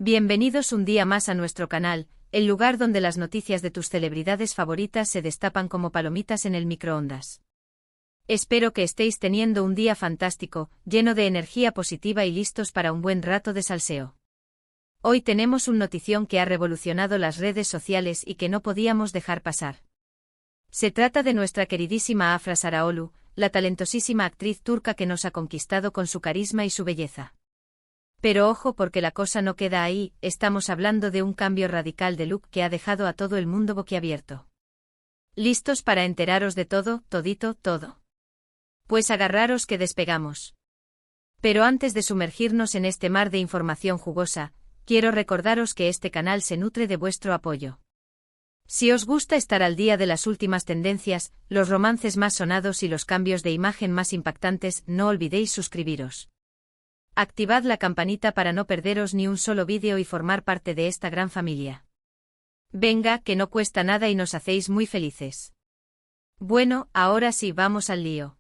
Bienvenidos un día más a nuestro canal, el lugar donde las noticias de tus celebridades favoritas se destapan como palomitas en el microondas. Espero que estéis teniendo un día fantástico, lleno de energía positiva y listos para un buen rato de salseo. Hoy tenemos una notición que ha revolucionado las redes sociales y que no podíamos dejar pasar. Se trata de nuestra queridísima Afra Sarıoğlu, la talentosísima actriz turca que nos ha conquistado con su carisma y su belleza. Pero ojo porque la cosa no queda ahí, estamos hablando de un cambio radical de look que ha dejado a todo el mundo boquiabierto. ¿Listos para enteraros de todo, todito, todo? Pues agarraros que despegamos. Pero antes de sumergirnos en este mar de información jugosa, quiero recordaros que este canal se nutre de vuestro apoyo. Si os gusta estar al día de las últimas tendencias, los romances más sonados y los cambios de imagen más impactantes, no olvidéis suscribiros. Activad la campanita para no perderos ni un solo vídeo y formar parte de esta gran familia. Venga, que no cuesta nada y nos hacéis muy felices. Bueno, ahora sí vamos al lío.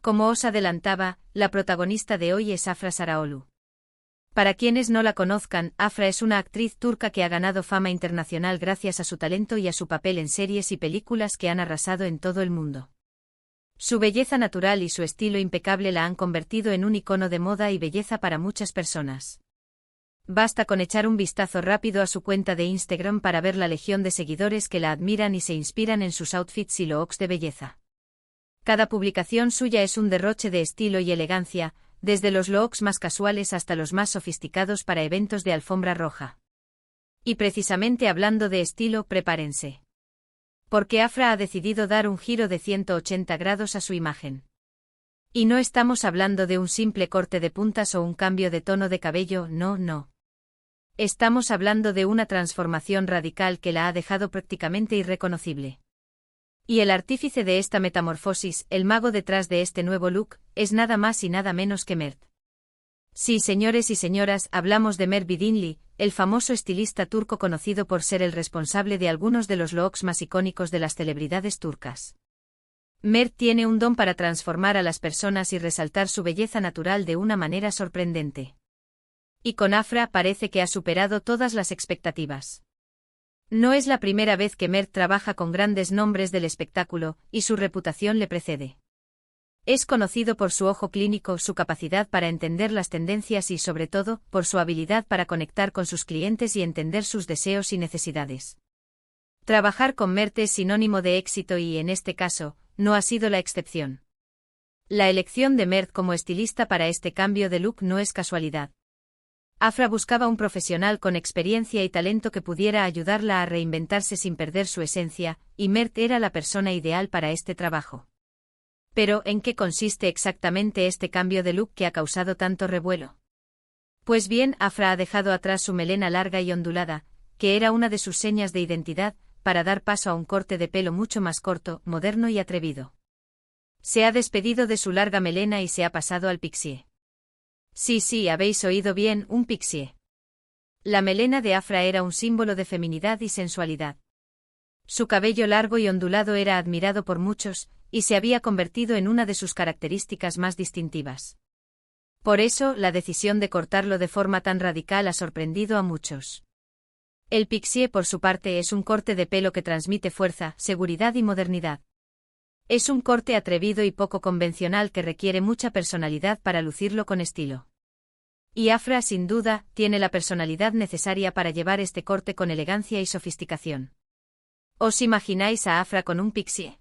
Como os adelantaba, la protagonista de hoy es Afra Sarıoğlu. Para quienes no la conozcan, Afra es una actriz turca que ha ganado fama internacional gracias a su talento y a su papel en series y películas que han arrasado en todo el mundo. Su belleza natural y su estilo impecable la han convertido en un icono de moda y belleza para muchas personas. Basta con echar un vistazo rápido a su cuenta de Instagram para ver la legión de seguidores que la admiran y se inspiran en sus outfits y looks de belleza. Cada publicación suya es un derroche de estilo y elegancia, desde los looks más casuales hasta los más sofisticados para eventos de alfombra roja. Y precisamente hablando de estilo, prepárense. Porque Afra ha decidido dar un giro de 180 grados a su imagen. Y no estamos hablando de un simple corte de puntas o un cambio de tono de cabello, no. Estamos hablando de una transformación radical que la ha dejado prácticamente irreconocible. Y el artífice de esta metamorfosis, el mago detrás de este nuevo look, es nada más y nada menos que Mert. Sí, señores y señoras, hablamos de Mert Bidinli, el famoso estilista turco conocido por ser el responsable de algunos de los looks más icónicos de las celebridades turcas. Mert tiene un don para transformar a las personas y resaltar su belleza natural de una manera sorprendente. Y con Afra parece que ha superado todas las expectativas. No es la primera vez que Mert trabaja con grandes nombres del espectáculo, y su reputación le precede. Es conocido por su ojo clínico, su capacidad para entender las tendencias y sobre todo, por su habilidad para conectar con sus clientes y entender sus deseos y necesidades. Trabajar con Mert es sinónimo de éxito y, en este caso, no ha sido la excepción. La elección de Mert como estilista para este cambio de look no es casualidad. Afra buscaba un profesional con experiencia y talento que pudiera ayudarla a reinventarse sin perder su esencia, y Mert era la persona ideal para este trabajo. Pero, ¿en qué consiste exactamente este cambio de look que ha causado tanto revuelo? Pues bien, Afra ha dejado atrás su melena larga y ondulada, que era una de sus señas de identidad, para dar paso a un corte de pelo mucho más corto, moderno y atrevido. Se ha despedido de su larga melena y se ha pasado al pixie. Sí, habéis oído bien, un pixie. La melena de Afra era un símbolo de feminidad y sensualidad. Su cabello largo y ondulado era admirado por muchos, y se había convertido en una de sus características más distintivas. Por eso, la decisión de cortarlo de forma tan radical ha sorprendido a muchos. El pixie, por su parte, es un corte de pelo que transmite fuerza, seguridad y modernidad. Es un corte atrevido y poco convencional que requiere mucha personalidad para lucirlo con estilo. Y Afra, sin duda, tiene la personalidad necesaria para llevar este corte con elegancia y sofisticación. ¿Os imagináis a Afra con un pixie?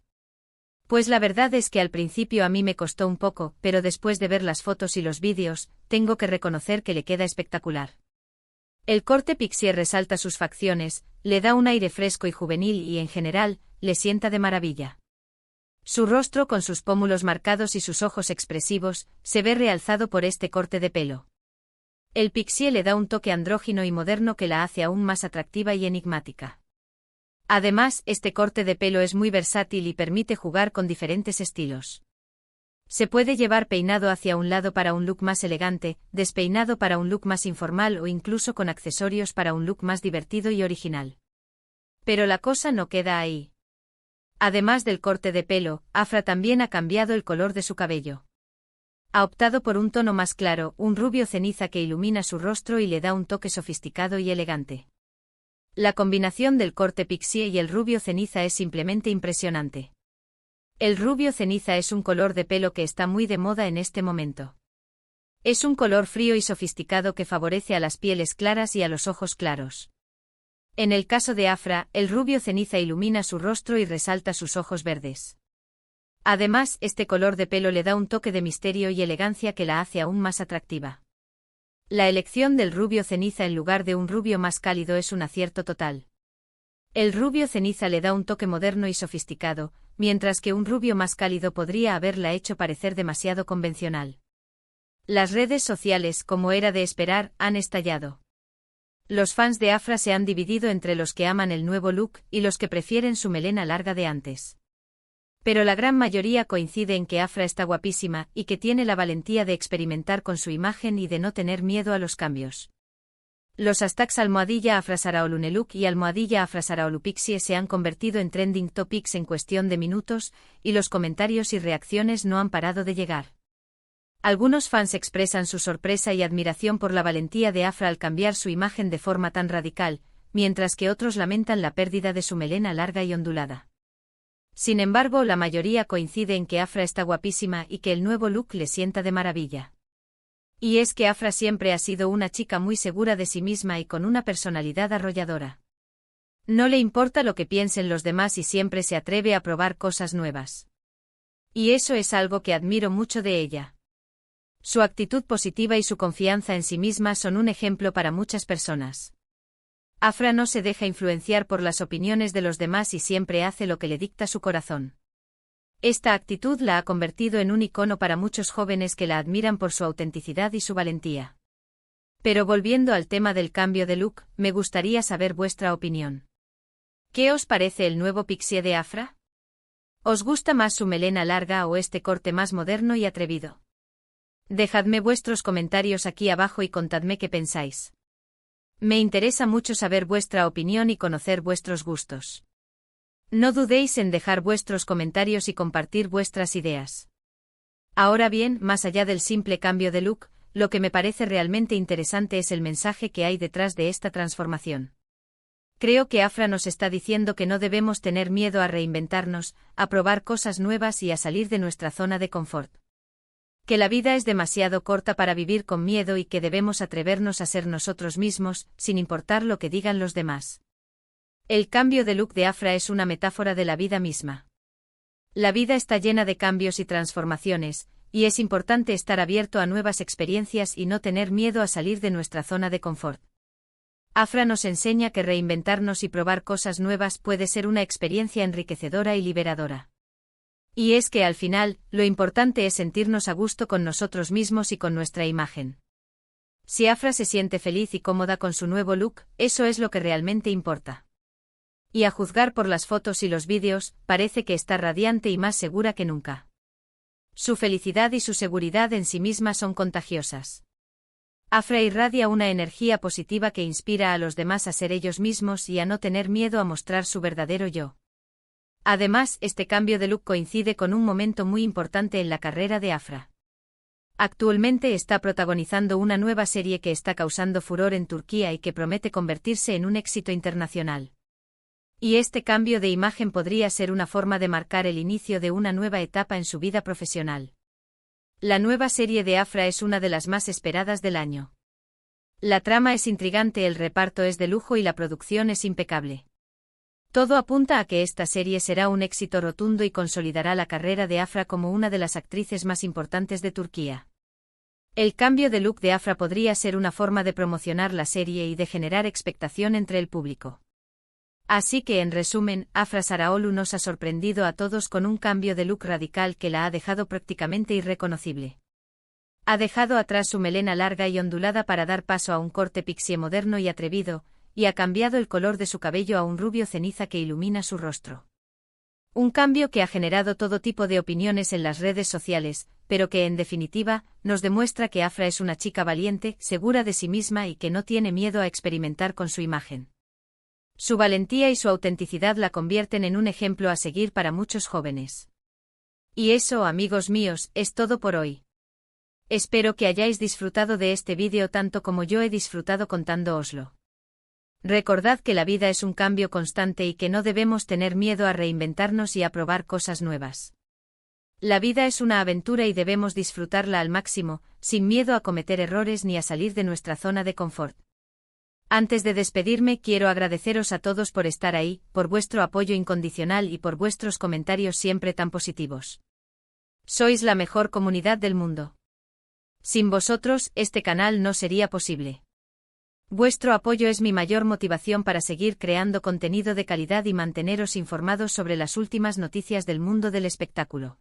Pues la verdad es que al principio a mí me costó un poco, pero después de ver las fotos y los vídeos, tengo que reconocer que le queda espectacular. El corte pixie resalta sus facciones, le da un aire fresco y juvenil y en general, le sienta de maravilla. Su rostro con sus pómulos marcados y sus ojos expresivos, se ve realzado por este corte de pelo. El pixie le da un toque andrógino y moderno que la hace aún más atractiva y enigmática. Además, este corte de pelo es muy versátil y permite jugar con diferentes estilos. Se puede llevar peinado hacia un lado para un look más elegante, despeinado para un look más informal o incluso con accesorios para un look más divertido y original. Pero la cosa no queda ahí. Además del corte de pelo, Afra también ha cambiado el color de su cabello. Ha optado por un tono más claro, un rubio ceniza que ilumina su rostro y le da un toque sofisticado y elegante. La combinación del corte pixie y el rubio ceniza es simplemente impresionante. El rubio ceniza es un color de pelo que está muy de moda en este momento. Es un color frío y sofisticado que favorece a las pieles claras y a los ojos claros. En el caso de Afra, el rubio ceniza ilumina su rostro y resalta sus ojos verdes. Además, este color de pelo le da un toque de misterio y elegancia que la hace aún más atractiva. La elección del rubio ceniza en lugar de un rubio más cálido es un acierto total. El rubio ceniza le da un toque moderno y sofisticado, mientras que un rubio más cálido podría haberla hecho parecer demasiado convencional. Las redes sociales, como era de esperar, han estallado. Los fans de Afra se han dividido entre los que aman el nuevo look y los que prefieren su melena larga de antes. Pero la gran mayoría coincide en que Afra está guapísima y que tiene la valentía de experimentar con su imagen y de no tener miedo a los cambios. Los hashtags #AfraSaraolUneLook y #AfraSaraoluPixie se han convertido en trending topics en cuestión de minutos, y los comentarios y reacciones no han parado de llegar. Algunos fans expresan su sorpresa y admiración por la valentía de Afra al cambiar su imagen de forma tan radical, mientras que otros lamentan la pérdida de su melena larga y ondulada. Sin embargo, la mayoría coincide en que Afra está guapísima y que el nuevo look le sienta de maravilla. Y es que Afra siempre ha sido una chica muy segura de sí misma y con una personalidad arrolladora. No le importa lo que piensen los demás y siempre se atreve a probar cosas nuevas. Y eso es algo que admiro mucho de ella. Su actitud positiva y su confianza en sí misma son un ejemplo para muchas personas. Afra no se deja influenciar por las opiniones de los demás y siempre hace lo que le dicta su corazón. Esta actitud la ha convertido en un icono para muchos jóvenes que la admiran por su autenticidad y su valentía. Pero volviendo al tema del cambio de look, me gustaría saber vuestra opinión. ¿Qué os parece el nuevo pixie de Afra? ¿Os gusta más su melena larga o este corte más moderno y atrevido? Dejadme vuestros comentarios aquí abajo y contadme qué pensáis. Me interesa mucho saber vuestra opinión y conocer vuestros gustos. No dudéis en dejar vuestros comentarios y compartir vuestras ideas. Ahora bien, más allá del simple cambio de look, lo que me parece realmente interesante es el mensaje que hay detrás de esta transformación. Creo que Afra nos está diciendo que no debemos tener miedo a reinventarnos, a probar cosas nuevas y a salir de nuestra zona de confort. Que la vida es demasiado corta para vivir con miedo y que debemos atrevernos a ser nosotros mismos, sin importar lo que digan los demás. El cambio de look de Afra es una metáfora de la vida misma. La vida está llena de cambios y transformaciones, y es importante estar abierto a nuevas experiencias y no tener miedo a salir de nuestra zona de confort. Afra nos enseña que reinventarnos y probar cosas nuevas puede ser una experiencia enriquecedora y liberadora. Y es que al final, lo importante es sentirnos a gusto con nosotros mismos y con nuestra imagen. Si Afra se siente feliz y cómoda con su nuevo look, eso es lo que realmente importa. Y a juzgar por las fotos y los vídeos, parece que está radiante y más segura que nunca. Su felicidad y su seguridad en sí misma son contagiosas. Afra irradia una energía positiva que inspira a los demás a ser ellos mismos y a no tener miedo a mostrar su verdadero yo. Además, este cambio de look coincide con un momento muy importante en la carrera de Afra. Actualmente está protagonizando una nueva serie que está causando furor en Turquía y que promete convertirse en un éxito internacional. Y este cambio de imagen podría ser una forma de marcar el inicio de una nueva etapa en su vida profesional. La nueva serie de Afra es una de las más esperadas del año. La trama es intrigante, el reparto es de lujo y la producción es impecable. Todo apunta a que esta serie será un éxito rotundo y consolidará la carrera de Afra como una de las actrices más importantes de Turquía. El cambio de look de Afra podría ser una forma de promocionar la serie y de generar expectación entre el público. Así que, en resumen, Afra Saraolu nos ha sorprendido a todos con un cambio de look radical que la ha dejado prácticamente irreconocible. Ha dejado atrás su melena larga y ondulada para dar paso a un corte pixie moderno y atrevido, y ha cambiado el color de su cabello a un rubio ceniza que ilumina su rostro. Un cambio que ha generado todo tipo de opiniones en las redes sociales, pero que en definitiva, nos demuestra que Afra es una chica valiente, segura de sí misma y que no tiene miedo a experimentar con su imagen. Su valentía y su autenticidad la convierten en un ejemplo a seguir para muchos jóvenes. Y eso, amigos míos, es todo por hoy. Espero que hayáis disfrutado de este vídeo tanto como yo he disfrutado contándooslo. Recordad que la vida es un cambio constante y que no debemos tener miedo a reinventarnos y a probar cosas nuevas. La vida es una aventura y debemos disfrutarla al máximo, sin miedo a cometer errores ni a salir de nuestra zona de confort. Antes de despedirme, quiero agradeceros a todos por estar ahí, por vuestro apoyo incondicional y por vuestros comentarios siempre tan positivos. Sois la mejor comunidad del mundo. Sin vosotros, este canal no sería posible. Vuestro apoyo es mi mayor motivación para seguir creando contenido de calidad y manteneros informados sobre las últimas noticias del mundo del espectáculo.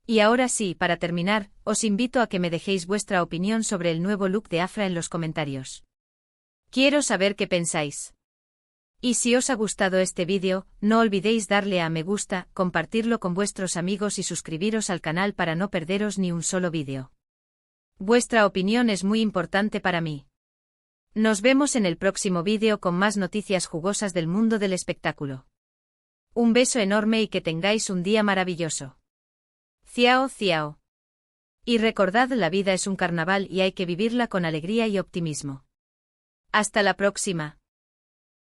Y ahora sí, para terminar, os invito a que me dejéis vuestra opinión sobre el nuevo look de Afra en los comentarios. Quiero saber qué pensáis. Y si os ha gustado este vídeo, no olvidéis darle a me gusta, compartirlo con vuestros amigos y suscribiros al canal para no perderos ni un solo vídeo. Vuestra opinión es muy importante para mí. Nos vemos en el próximo vídeo con más noticias jugosas del mundo del espectáculo. Un beso enorme y que tengáis un día maravilloso. Ciao, ciao. Y recordad, la vida es un carnaval y hay que vivirla con alegría y optimismo. Hasta la próxima.